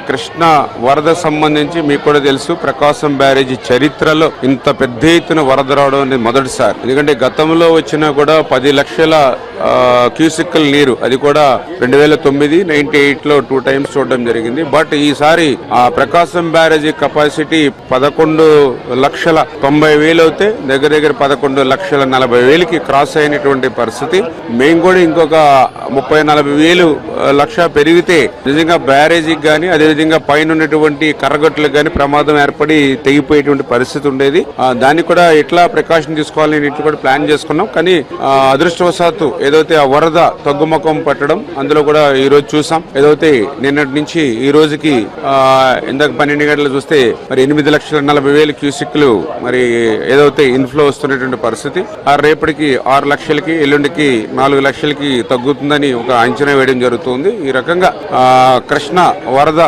కృష్ణా వరద సంబంధించి మీకు కూడా తెలుసు, ప్రకాశం బ్యారేజీ చరిత్రలో ఇంత పెద్ద ఎత్తున వరద రావడం అనేది మొదటిసారి. ఎందుకంటే గతంలో వచ్చినా కూడా 10 లక్షల క్యూసిక్ల నీరు, అది కూడా 2009, 98లో 2 టైమ్స్ చూడడం జరిగింది. బట్ ఈసారి ఆ ప్రకాశం బ్యారేజీ కెపాసిటీ 11,90,000 అవుతే దగ్గర 11,40,000 క్రాస్ అయినటువంటి పరిస్థితి. మేము కూడా ఇంకొక 30-40,000 లక్ష పెరిగితే నిజంగా బ్యారేజీకి కానీ అదేవిధంగా పైన ఉన్నటువంటి కర్రగట్టులకు కానీ ప్రమాదం ఏర్పడి తెగిపోయేటువంటి పరిస్థితి ఉండేది. దాన్ని కూడా ఎట్లా ప్రికాషన్ తీసుకోవాలని ఇట్లా కూడా ప్లాన్ చేసుకున్నాం. కానీ అదృష్టవశాత్తు ఏదైతే ఆ వరద తగ్గుముఖం పట్టడం, అందులో కూడా ఈ రోజు చూసాం. ఏదైతే నిన్నటి నుంచి ఈ రోజుకి ఇందాక 12 గంటలు చూస్తే మరి 8,40,000 క్యూసిక్లు మరి ఏదైతే ఇన్ఫ్లో వస్తున్నటువంటి పరిస్థితి. రేపటికి 6 లక్షలకి, ఎల్లుండికి 4 లక్షలకి తగ్గుతుందని ఒక అంచనా వేయడం జరుగుతుంది. ఈ రకంగా కృష్ణ వరద